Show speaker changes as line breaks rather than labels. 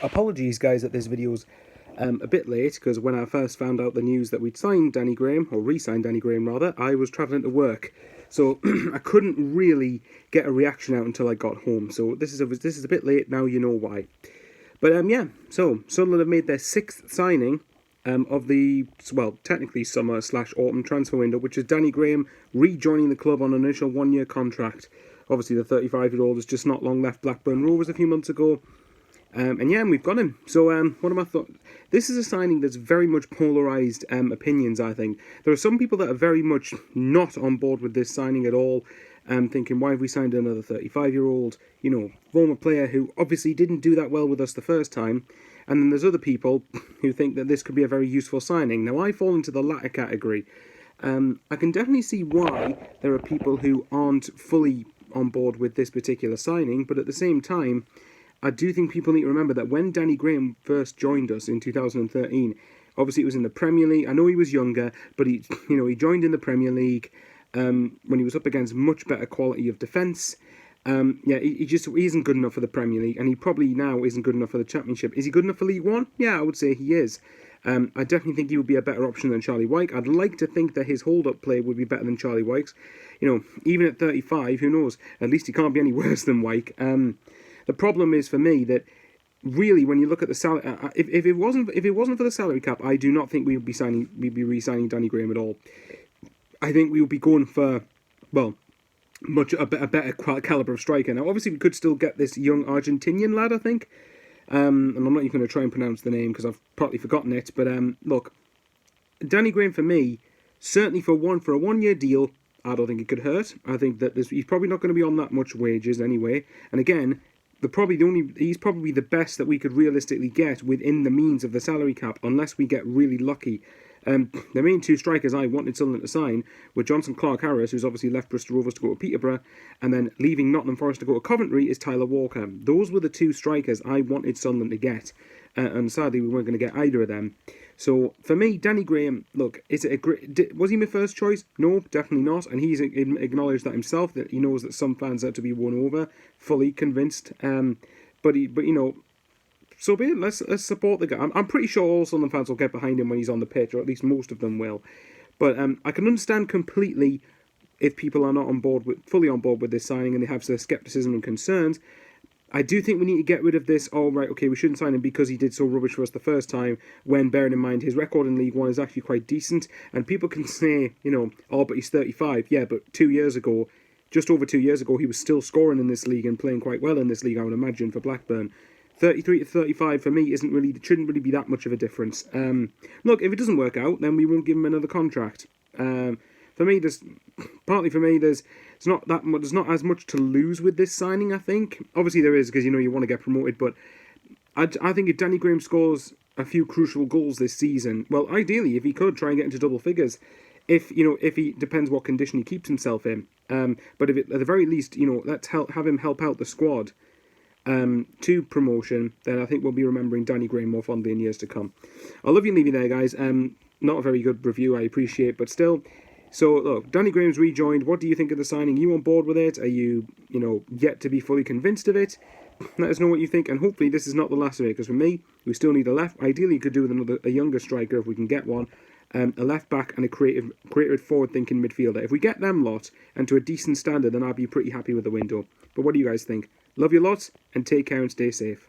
Apologies, guys, that this video's a bit late, because when I first found out the news that we'd signed Danny Graham, or re-signed Danny Graham rather, I was travelling to work. So I couldn't really get a reaction out until I got home. So this is a bit late now, you know why. But yeah, so Sunderland have made their 6th signing of the, well, technically summer/autumn transfer window, which is Danny Graham rejoining the club on an initial 1-year contract. Obviously, the 35-year-old has just not long left Blackburn Rovers a few months ago. And yeah, we've got him. So what am I thought? This is a signing that's very much polarised opinions, I think. There are some people that are very much not on board with this signing at all, thinking, why have we signed another 35-year-old, former player who obviously didn't do that well with us the first time. And then there's other people who think that this could be a very useful signing. Now, I fall into the latter category. I can definitely see why there are people who aren't fully on board with this particular signing, but at the same time, I do think people need to remember that when Danny Graham first joined us in 2013, obviously it was in the Premier League. I know he was younger, but he joined in the Premier League when he was up against much better quality of defence. He isn't good enough for the Premier League, and he probably now isn't good enough for the Championship. Is he good enough for League One? Yeah, I would say he is. I definitely think he would be a better option than Charlie Wyke. I'd like to think that his hold-up play would be better than Charlie Wyke's. Even at 35, who knows? At least he can't be any worse than Wyke. The problem is for me that really, when you look at the salary, if it wasn't for the salary cap, I do not think we'd be re-signing Danny Graham at all. I think we would be going for, well, a better calibre of striker. Now, obviously, we could still get this young Argentinian lad, I think. And I'm not even going to try and pronounce the name because I've partly forgotten it. But look, Danny Graham for me, certainly for a 1-year deal, I don't think it could hurt. I think that he's probably not going to be on that much wages anyway. And again, he's probably the best that we could realistically get within the means of the salary cap, unless we get really lucky. The main 2 strikers I wanted Sunderland to sign were Johnson Clark-Harris, who's obviously left Bristol Rovers to go to Peterborough, and then leaving Nottingham Forest to go to Coventry is Tyler Walker. Those were the 2 strikers I wanted Sunderland to get, and sadly we weren't going to get either of them. So for me, Danny Graham, look, was he my first choice? No, definitely not, and he's acknowledged that himself, that he knows that some fans are to be won over, fully convinced. So be it. Let's support the guy. I'm pretty sure all Sunderland fans will get behind him when he's on the pitch, or at least most of them will. But I can understand completely if people are not fully on board with this signing and they have their scepticism and concerns. I do think we need to get rid of this, we shouldn't sign him because he did so rubbish for us the first time, when, bearing in mind, his record in League One is actually quite decent. And people can say, but he's 35. Yeah, but 2 years ago, just over 2 years ago, he was still scoring in this league and playing quite well in this league, I would imagine, for Blackburn. 33 to 35 for me shouldn't really be that much of a difference. Look, if it doesn't work out, then we won't give him another contract. There's not as much to lose with this signing, I think. Obviously there is, because you want to get promoted, but I think if Danny Graham scores a few crucial goals this season, well, ideally if he could try and get into double figures, if he depends what condition he keeps himself in. But if at the very least, let's have him help out the squad to promotion, then I think we'll be remembering Danny Graham more fondly in years to come. I love you and leave you there, guys. Not a very good review, I appreciate, but still. So, look, Danny Graham's rejoined. What do you think of the signing? Are you on board with it? Are you, yet to be fully convinced of it? Let us know what you think, and hopefully this is not the last of it, because for me, we still need a left. Ideally, you could do with a younger striker if we can get one, a left back and a creative forward-thinking midfielder. If we get them lot, and to a decent standard, then I'd be pretty happy with the window. But what do you guys think? Love you lots, and take care and stay safe.